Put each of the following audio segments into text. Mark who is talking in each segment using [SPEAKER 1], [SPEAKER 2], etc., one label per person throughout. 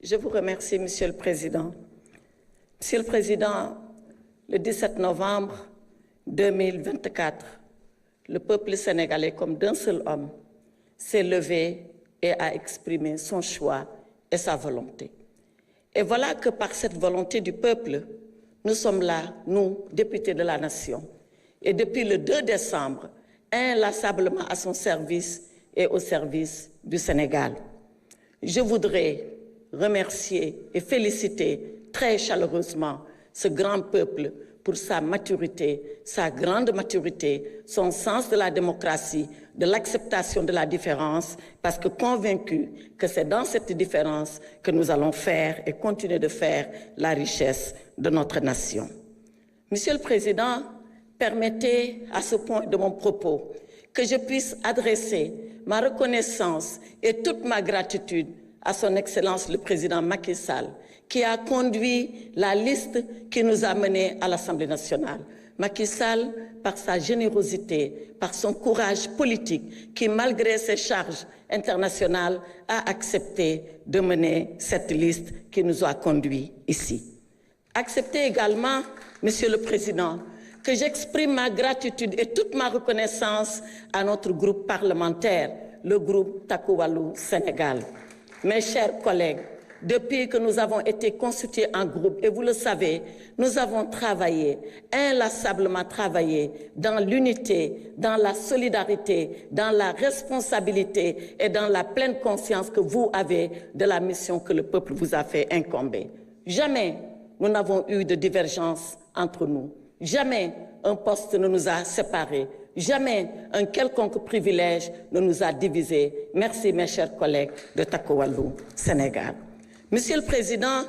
[SPEAKER 1] Je vous remercie, Monsieur le Président. Monsieur le Président, le 17 novembre 2024, le peuple sénégalais, comme d'un seul homme, s'est levé et a exprimé son choix et sa volonté. Et voilà que par cette volonté du peuple, nous sommes là, nous, députés de la Nation. Et depuis le 2 décembre, inlassablement à son service et au service du Sénégal. Je voudrais remercier et féliciter très chaleureusement ce grand peuple pour sa maturité, sa grande maturité, son sens de la démocratie, de l'acceptation de la différence, parce que convaincu que c'est dans cette différence que nous allons faire et continuer de faire la richesse de notre nation. Monsieur le Président, permettez à ce point de mon propos que je puisse adresser ma reconnaissance et toute ma gratitude à son Excellence le Président Macky Sall, qui a conduit la liste qui nous a menés à l'Assemblée nationale. Macky Sall, par sa générosité, par son courage politique, qui malgré ses charges internationales a accepté de mener cette liste qui nous a conduits ici. Acceptez également, Monsieur le Président, que j'exprime ma gratitude et toute ma reconnaissance à notre groupe parlementaire, le groupe Takku Wallu Sénégal. Mes chers collègues, depuis que nous avons été constitués en groupe, et vous le savez, nous avons travaillé, inlassablement travaillé, dans l'unité, dans la solidarité, dans la responsabilité et dans la pleine conscience que vous avez de la mission que le peuple vous a fait incomber. Jamais nous n'avons eu de divergence entre nous. Jamais un poste ne nous a séparés. Jamais un quelconque privilège ne nous a divisés. Merci, mes chers collègues de Takku Wallu Sénégal. Monsieur le Président,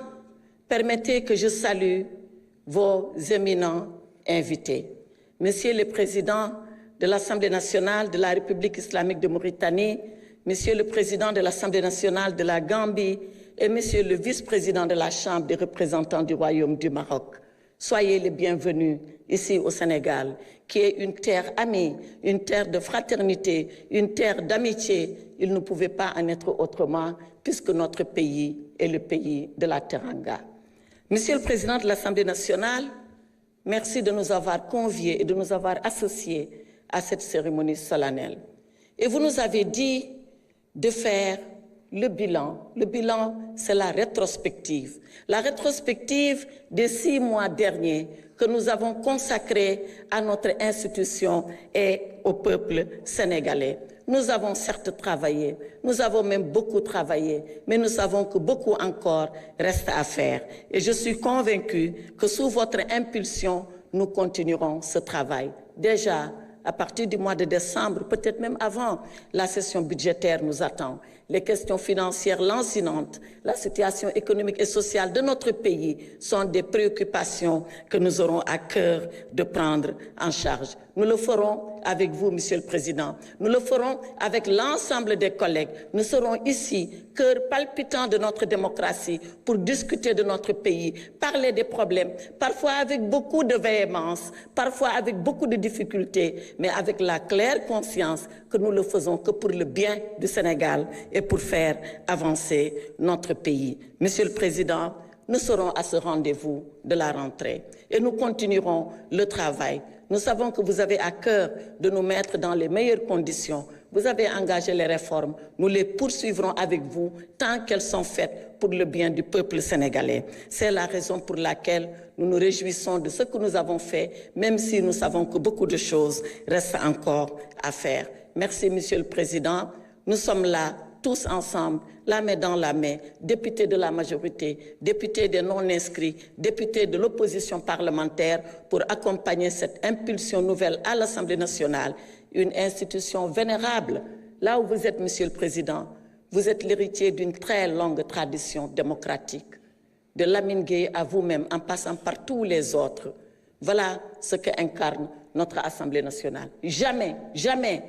[SPEAKER 1] permettez que je salue vos éminents invités. Monsieur le Président de l'Assemblée nationale de la République islamique de Mauritanie, Monsieur le Président de l'Assemblée nationale de la Gambie et Monsieur le Vice-président de la Chambre des représentants du Royaume du Maroc. Soyez les bienvenus ici au Sénégal, qui est une terre amie, une terre de fraternité, une terre d'amitié. Il ne pouvait pas en être autrement, puisque notre pays est le pays de la Teranga. Monsieur le Président de l'Assemblée nationale, merci de nous avoir conviés et de nous avoir associés à cette cérémonie solennelle. Et vous nous avez dit de faire le bilan. Le bilan, c'est la rétrospective. La rétrospective des 6 mois derniers que nous avons consacrés à notre institution et au peuple sénégalais. Nous avons certes travaillé, nous avons même beaucoup travaillé, mais nous savons que beaucoup encore reste à faire. Et je suis convaincue que sous votre impulsion, nous continuerons ce travail. Déjà, à partir du mois de décembre, peut-être même avant, la session budgétaire nous attend. Les questions financières lancinantes, la situation économique et sociale de notre pays sont des préoccupations que nous aurons à cœur de prendre en charge. Nous le ferons avec vous, Monsieur le Président. Nous le ferons avec l'ensemble des collègues. Nous serons ici, cœur palpitant de notre démocratie, pour discuter de notre pays, parler des problèmes, parfois avec beaucoup de véhémence, parfois avec beaucoup de difficultés, mais avec la claire conscience que nous le faisons que pour le bien du Sénégal et pour faire avancer notre pays. Monsieur le Président, nous serons à ce rendez-vous de la rentrée et nous continuerons le travail. Nous savons que vous avez à cœur de nous mettre dans les meilleures conditions. Vous avez engagé les réformes. Nous les poursuivrons avec vous tant qu'elles sont faites pour le bien du peuple sénégalais. C'est la raison pour laquelle nous nous réjouissons de ce que nous avons fait, même si nous savons que beaucoup de choses restent encore à faire. Merci, Monsieur le Président. Nous sommes là tous ensemble, la main dans la main, députés de la majorité, députés des non-inscrits, députés de l'opposition parlementaire, pour accompagner cette impulsion nouvelle à l'Assemblée nationale, une institution vénérable. Là où vous êtes, Monsieur le Président, vous êtes l'héritier d'une très longue tradition démocratique. De Lamine Gueye à vous-même, en passant par tous les autres. Voilà ce qu'incarne notre Assemblée nationale. Jamais, jamais,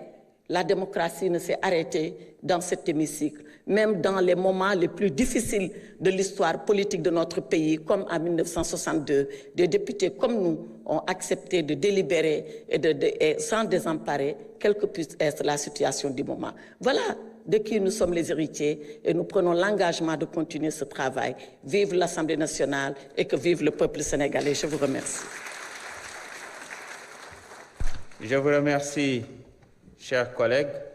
[SPEAKER 1] la démocratie ne s'est arrêtée dans cet hémicycle, même dans les moments les plus difficiles de l'histoire politique de notre pays, comme en 1962. Des députés comme nous ont accepté de délibérer et sans désemparer, quelle que puisse être la situation du moment. Voilà de qui nous sommes les héritiers et nous prenons l'engagement de continuer ce travail. Vive l'Assemblée nationale et que vive le peuple sénégalais. Je vous remercie.
[SPEAKER 2] Je vous remercie, chers collègues.